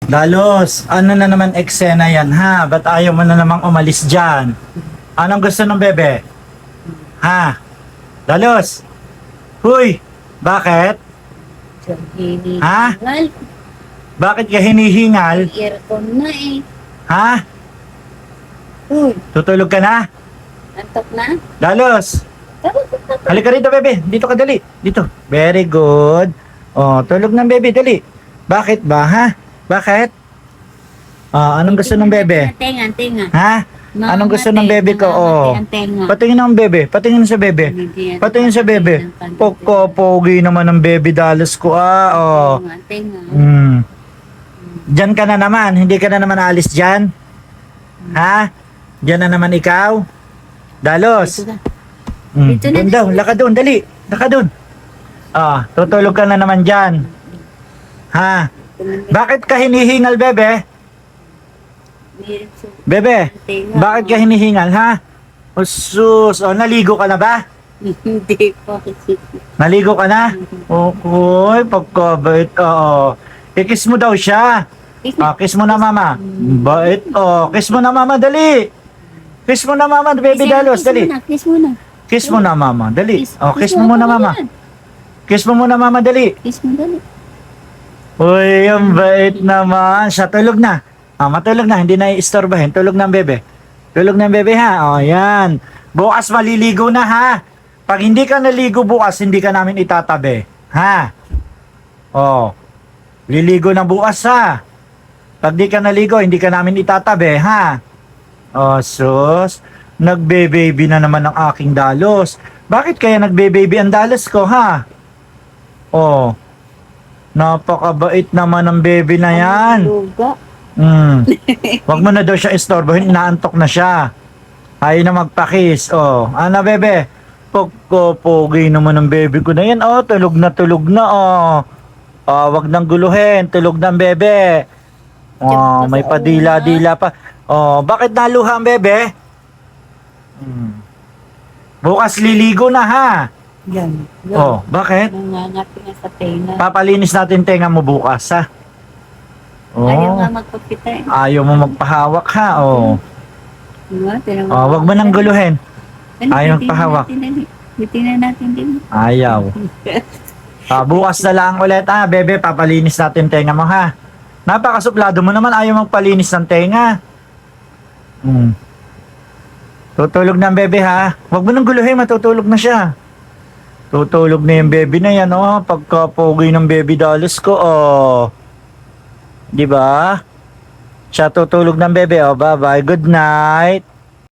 Dalos, ano na naman eksena yan ha? Ba't ayaw mo na namang umalis dyan? Anong gusto ng bebe? Ha? Dalos? Huy! Bakit? Ha? Hinihingal. Bakit ka hinihingal? Aircon na eh. Ha? Uy, Tutulog ka na? antok na? Dalos! Halika rito bebe, dito ka dali. Dito. Very good. Oh, tulog ng bebe, dali. Bakit ba ha? Bakit? Anong gusto ng bebe? Tenga, tenga. Ha? Anong gusto ng bebe ko? Oh. Tenga. Patingin ng bebe, patingin sa bebe. Patingin sa bebe. Pogi naman ng bebe Dalos ko oh. Tenga. Diyan ka na naman, hindi ka na naman aalis dyan? Ha? Diyan na naman ikaw? Dalos? Dito na. Doon daw, laka doon, dali. Laka doon. Tutulog ka na naman dyan. Ha? Bakit ka hinihingal, bebe? Bebe, bakit ka hinihingal, ha? O sus, naligo ka na ba? Hindi po. Naligo ka na? Okay, pagkabait, Kiss mo daw siya. Kiss mo na mama. Bait, kiss mo na mama, dali. Kiss mo na mama, baby Dalos, dali. Kiss mo na. Kiss mo na mama, dali. Kiss mo muna mama. Kiss mo muna mama, dali. Kiss mo dali. Uy, ang bait naman. Siya, tulog na. Matulog na, hindi na iistorbahin. Tulog na ang bebe. Tulog na ang bebe ha. Yan. Bukas maliligo na ha. Pag hindi ka naligo bukas, hindi ka namin itatabi. Ha? Liligo na bukas ha. Pag di ka naligo, hindi ka namin itatabi ha. Sus. Nagbe-baby na naman ang aking Dalos. Bakit kaya nagbe-baby ang Dalos ko ha? Napakabait naman ng baby na yan. Luga. Wag mo na daw siya istorbohin, inaantok na siya. Ayaw na magpakis. Ano bebe? Pogi naman ng baby ko na yan. Tulog na tulog na. Wag nang guluhin. Tulog na ang bebe. May padila-dila pa. Bakit naluha ang bebe? Bukas liligo na ha. Yan. Bakit? Nangangati nga sa tenga. Papalinis natin tenga mo bukas ha. Ayaw nga magpapita eh. Ayaw mo magpahawak ha. Diba? Wag mo nang guluhin. Ayaw magpahawak. Bitin na natin din. Ayaw. Bukas na lang ulit bebe, papalinis natin tenga mo ha. Napakasuplado mo naman, ayaw magpalinis ng tenga. Tutulog na ang bebe ha. Wag mo nang guluhin, matutulog na siya. Tutulog na yung baby na yan pagkapogi ng baby Dalos ko Di ba? Siya tutulog ng bebe bye bye, good night.